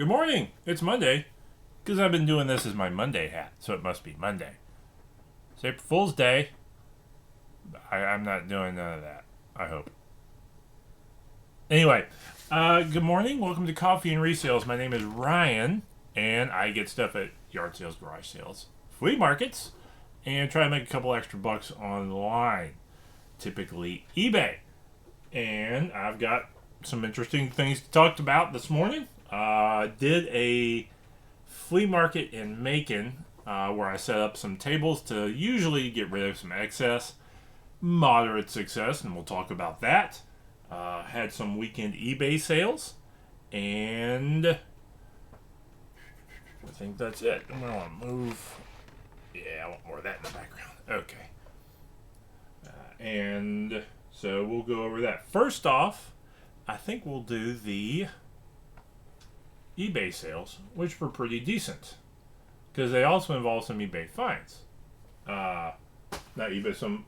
Good morning. It's Monday. Because I've been doing this as my Monday hat, so it must be Monday. It's April Fool's Day. I'm not doing none of that. I hope. Anyway, good morning. Welcome to Coffee and Resales. My name is Ryan, and I get stuff at yard sales, garage sales, flea markets, and try to make a couple extra bucks online. Typically eBay. And I've got some interesting things to talk about this morning. Did a flea market in Macon where I set up some tables to usually get rid of some excess. Moderate success, and we'll talk about that. Had some weekend eBay sales, and I think that's it. I'm going to move. Yeah, I want more of that in the background. Okay. And so we'll go over that. First off, I think we'll do the eBay sales, which were pretty decent. Because they also involve some eBay fines. Not eBay, some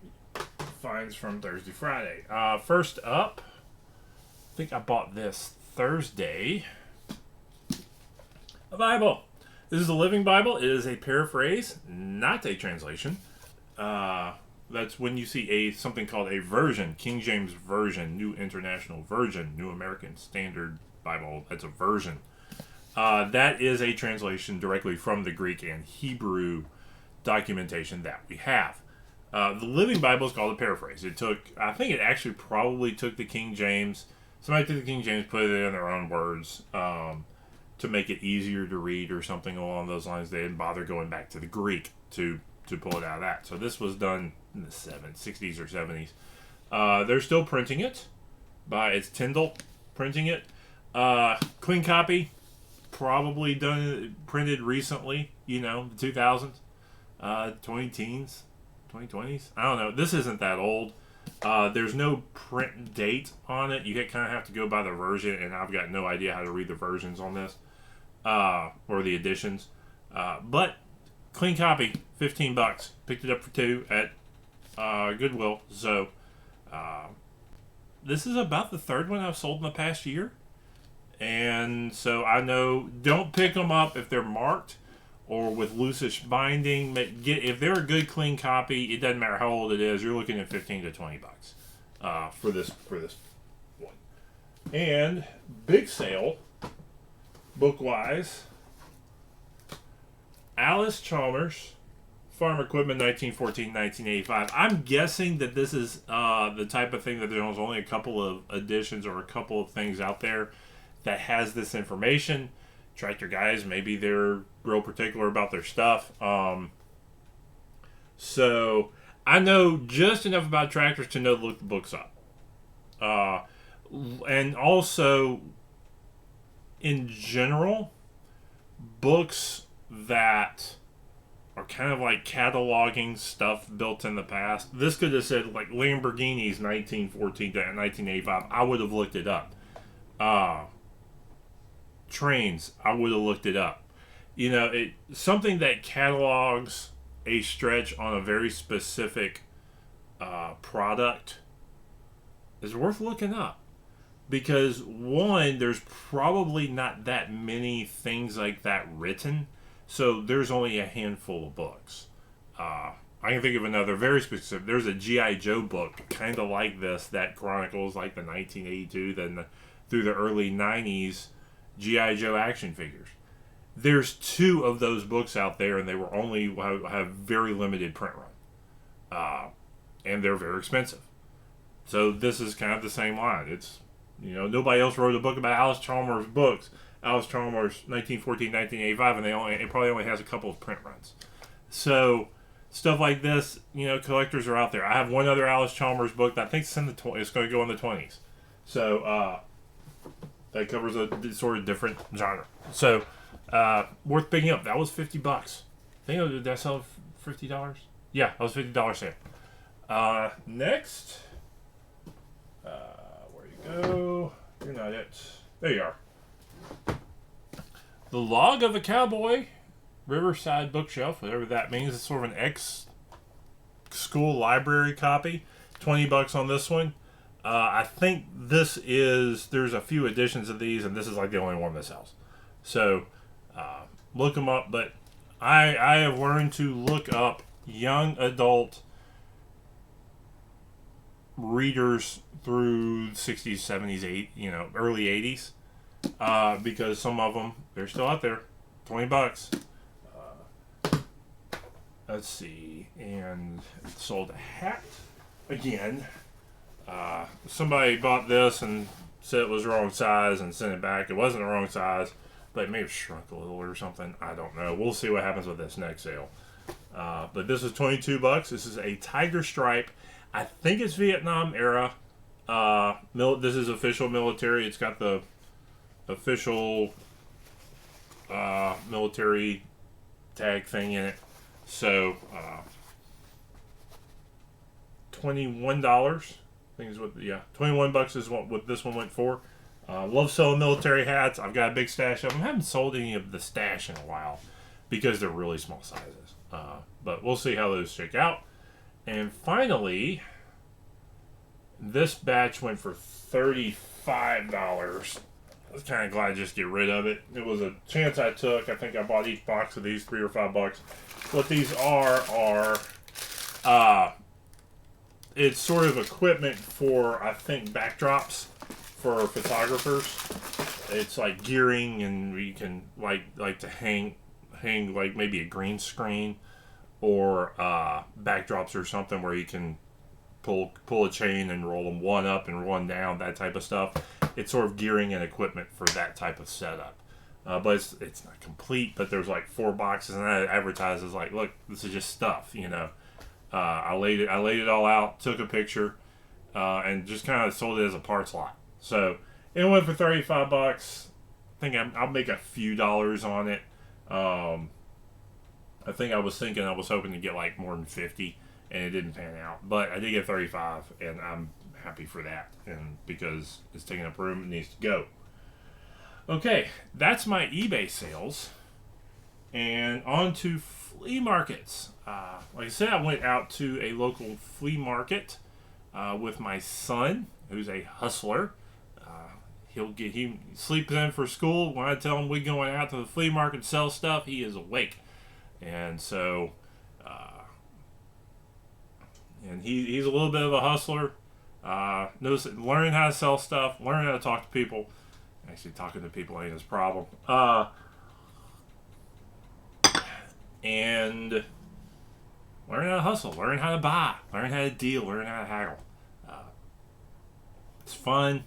fines from Thursday, Friday. First up, I think I bought this Thursday. A Bible. This is a Living Bible. It is a paraphrase, not a translation. That's when you see something called a version, King James Version, New International Version, New American Standard Bible. That's a version. That is a translation directly from the Greek and Hebrew documentation that we have. The Living Bible is called a paraphrase. I think it actually probably took the King James. Somebody took the King James, put it in their own words to make it easier to read or something along those lines. They didn't bother going back to the Greek to pull it out of that. So this was done in the 60s or 70s. They're still printing it. It's Tyndall printing it. Clean copy. Probably printed recently, the 2000s, 20-teens, 2020s. I don't know. This isn't that old. There's no print date on it. You kind of have to go by the version, and I've got no idea how to read the versions on this, or the editions. But clean copy, $15. Picked it up for $2 at Goodwill. So this is about the third one I've sold in the past year. And so I know, don't pick them up if they're marked or with loosish binding. If they're a good clean copy, it doesn't matter how old it is. You're looking at $15 to $20 for this one. And big sale, book wise, Alice Chalmers, Farm Equipment, 1914-1985. I'm guessing that this is the type of thing that there's only a couple of editions or a couple of things out there that has this information. Tractor guys, maybe they're real particular about their stuff. So I know just enough about tractors to know to look the books up. And also, in general, books that are kind of like cataloging stuff built in the past. This could have said like Lamborghini's 1914 to 1985. I would have looked it up. Trains, I would have looked it up. Something that catalogs a stretch on a very specific product is worth looking up. Because one, there's probably not that many things like that written. So there's only a handful of books. I can think of another very specific. There's a G.I. Joe book kind of like this that chronicles like the 1982 then through the early 90s G.I. Joe action figures. There's 2 of those books out there, and they were only have very limited print run, and they're very expensive. So this is kind of the same line. It's nobody else wrote a book about Alice Chalmers books. Alice Chalmers 1914, 1985, and it probably only has a couple of print runs. So stuff like this, collectors are out there. I have one other Alice Chalmers book that I think it's in it's going to go in the 20s. So that covers a sort of different genre. So, worth picking up. That was $50. I think did I sell for $50? Yeah, that was $50 sale. Next, where you go? You're not it. There you are. The Log of a Cowboy, Riverside Bookshelf, whatever that means. It's sort of an ex-school library copy. $20 on this one. I think there's a few editions of these, and this is like the only one that sells. So look them up. But I have learned to look up young adult readers through 60s, 70s, early 80s, because some of them, they're still out there. $20. Let's see. And sold a hat again. Somebody bought this and said it was the wrong size and sent it back. It wasn't the wrong size, but it may have shrunk a little or something. I don't know. We'll see what happens with this next sale. But this is $22. This is a tiger stripe. I think it's Vietnam era. This is official military. It's got the official military tag thing in it. So $21. I think is what. Yeah, $21 is what this one went for. Love selling military hats. I've got a big stash of them. I haven't sold any of the stash in a while because they're really small sizes. But we'll see how those shake out. And finally, this batch went for $35. I was kind of glad to just get rid of it. It was a chance I took. I think I bought each box of these $3 or $5. What these are it's sort of equipment for, I think, backdrops for photographers. It's like gearing, and you can like to hang like maybe a green screen or backdrops or something where you can pull a chain and roll them one up and one down, that type of stuff. It's sort of gearing and equipment for that type of setup. But it's not complete, but there's like 4 boxes, and that advertises like, look, this is just stuff, I laid it all out, took a picture, and just kind of sold it as a parts lot. So it went for $35. I think I'll make a few dollars on it. I think I was hoping to get like more than 50, and it didn't pan out. But I did get 35, and I'm happy for that, and because it's taking up room, it needs to go. Okay, that's my eBay sales. And on to flea markets. Like I said, I went out to a local flea market with my son, who's a hustler. He sleeps in for school. When I tell him we're going out to the flea market to sell stuff, he is awake. And so, and he's a little bit of a hustler. Learning how to sell stuff, learning how to talk to people. Actually, talking to people ain't his problem. And learn how to hustle, learn how to buy, learn how to deal, learn how to haggle. It's fun.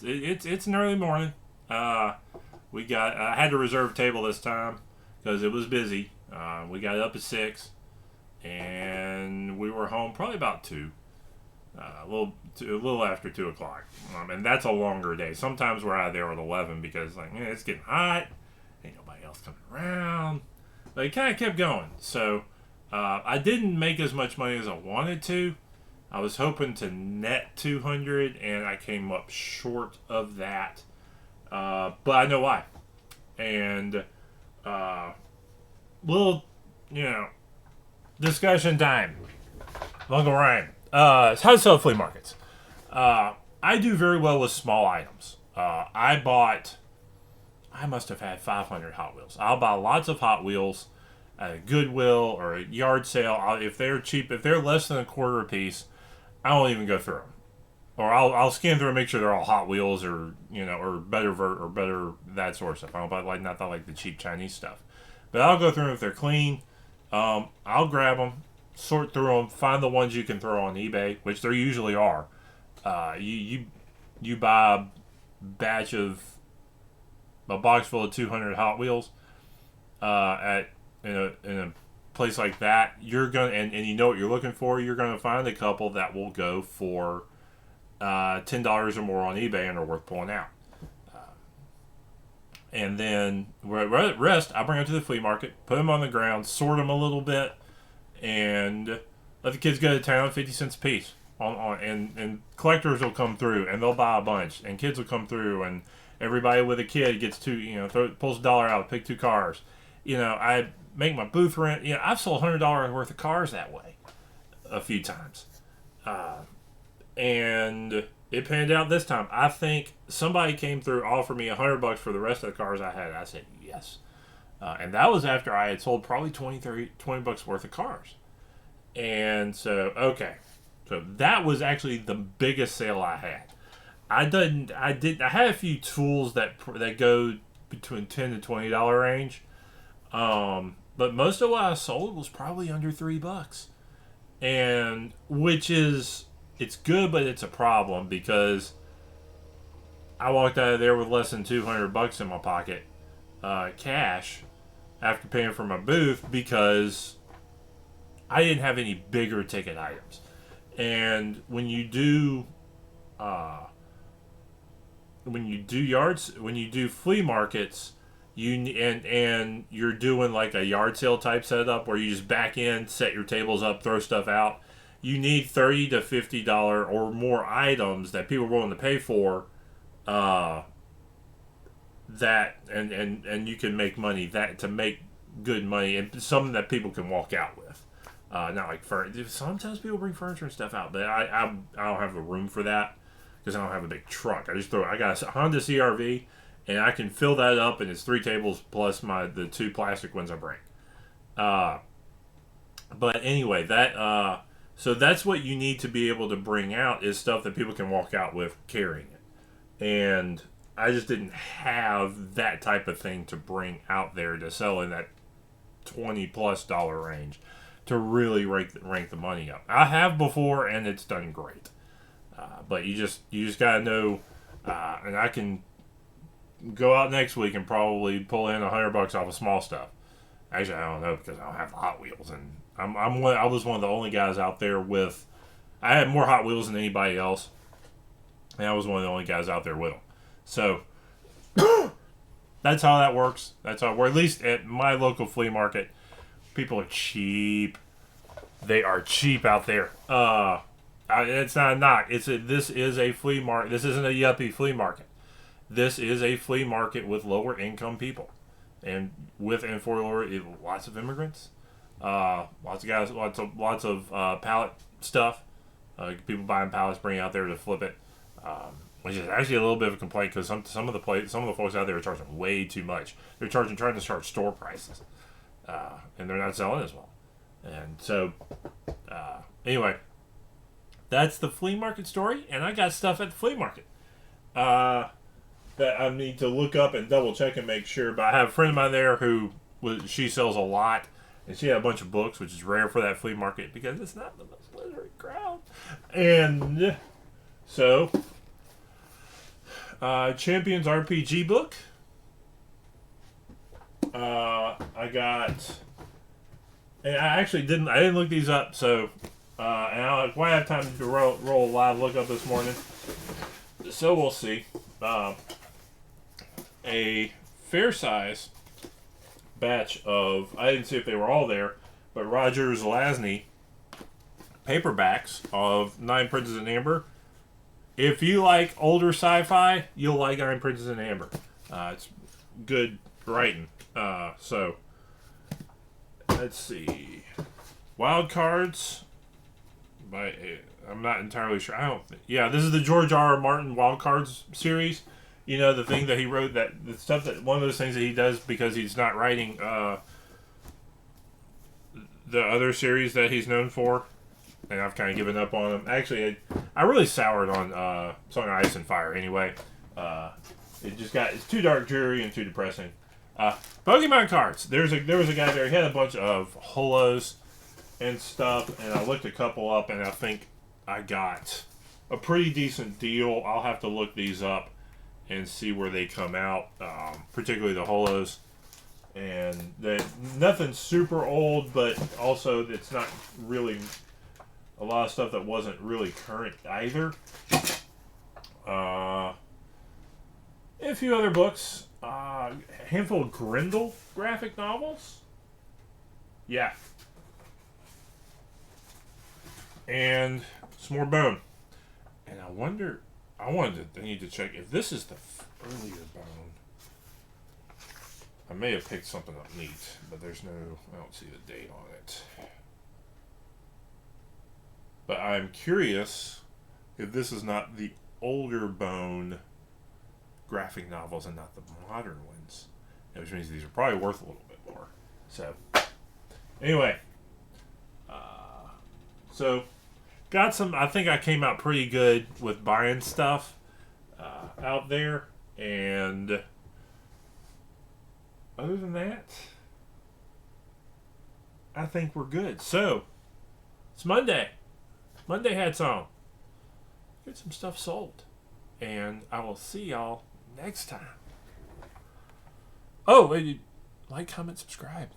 It's an early morning. I had to reserve a table this time because it was busy. We got up at 6, and we were home probably about 2. A little after 2 o'clock. And that's a longer day. Sometimes we're out there at 11 because it's getting hot. Ain't nobody else coming around. But it kind of kept going. So I didn't make as much money as I wanted to. I was hoping to net 200, and I came up short of that. But I know why. And little, discussion time. Uncle Ryan. How to sell flea markets. I do very well with small items. I must have had 500 Hot Wheels. I'll buy lots of Hot Wheels at a Goodwill or a yard sale. If they're cheap, if they're less than a quarter a piece, I won't even go through them. Or I'll scan through and make sure they're all Hot Wheels or better that sort of stuff. I don't buy not like the cheap Chinese stuff. But I'll go through them if they're clean. I'll grab them, sort through them, find the ones you can throw on eBay, which there usually are. You buy a box full of 200 Hot Wheels in a place like that, you're gonna and you know what you're looking for. You're gonna find a couple that will go for $10 or more on eBay and are worth pulling out. And then rest, I bring them to the flea market, put them on the ground, sort them a little bit, and let the kids go to town 50 cents a piece. And collectors will come through and they'll buy a bunch, and kids will come through, and everybody with a kid gets pulls $1 out, pick 2 cars. I make my booth rent. I've sold $100 worth of cars that way a few times. And it panned out this time. I think somebody came through, offered me $100 for the rest of the cars I had. I said yes, and that was after I had sold probably 20 bucks worth of cars. And so, okay, so that was actually the biggest sale I had. I had a few tools that go between $10 to $20 range. But most of what I sold was probably under $3, and which is, it's good, but it's a problem because I walked out of there with less than $200 in my pocket, cash, after paying for my booth because I didn't have any bigger ticket items. And uh, when you do flea markets, and you're doing like a yard sale type setup where you just back in, set your tables up, throw stuff out. You need $30 to $50 or more items that people are willing to pay for. Uh, that and you can make money that to make good money and something that people can walk out with. Not like furniture. Sometimes people bring furniture and stuff out, but I don't have the room for that because I don't have a big truck. I got a Honda CRV, and I can fill that up, and it's 3 tables plus the 2 plastic ones I bring. Uh, but anyway, so that's what you need to be able to bring out is stuff that people can walk out with carrying it, and I just didn't have that type of thing to bring out there to sell in that $20+ range to really rank the money up. I have before, and it's done great. But you just gotta know, and I can go out next week and probably pull in $100 off of small stuff. Actually, I don't know because I don't have Hot Wheels, and I was one of the only guys out there with. I had more Hot Wheels than anybody else, and I was one of the only guys out there with them. So that's how that works. That's how, or at least at my local flea market, people are cheap. They are cheap out there. It's not a knock. This is a flea market. This isn't a yuppie flea market. This is a flea market with lower income people, and for lots of immigrants, lots of guys, lots of pallet stuff. People buying pallets, bringing out there to flip it, which is actually a little bit of a complaint because some of the folks out there are charging way too much. They're trying to charge store prices, and they're not selling as well. And so, anyway, that's the flea market story, and I got stuff at the flea market. That I need to look up and double check and make sure. But I have a friend of mine there she sells a lot, and she had a bunch of books, which is rare for that flea market because it's not the most literary crowd. And so, Champions RPG book. I got, and I didn't look these up. So, and I have time to roll a live look up this morning. So we'll see. A fair size batch of, I didn't see if they were all there, but Roger Zelazny paperbacks of Nine Princes in Amber. If you like older sci-fi, you'll like Nine Princes in Amber. It's good writing. So let's see. Wild Cards by I'm not entirely sure. This is the George R.R. Martin Wild Cards series. You know, the thing that he wrote, one of those things that he does because he's not writing the other series that he's known for, and I've kind of given up on him. Actually, I really soured on Song of Ice and Fire anyway. It's too dark, dreary, and too depressing. Pokemon cards. There was a guy there. He had a bunch of holos and stuff, and I looked a couple up, and I think I got a pretty decent deal. I'll have to look these up and see where they come out, particularly the holos. And nothing super old, but also it's not really a lot of stuff that wasn't really current either. A few other books. A handful of Grendel graphic novels. Yeah. And some more Bone. And I need to check if this is the earlier Bone. I may have picked something up neat, but I don't see the date on it. But I'm curious if this is not the older bone graphic novels and not the modern ones, which means these are probably worth a little bit more. So, anyway, so got some. I think I came out pretty good with buying stuff out there, and other than that, I think we're good. So, it's Monday. Monday hats on. Get some stuff sold. And I will see y'all next time. Oh, like, comment, subscribe.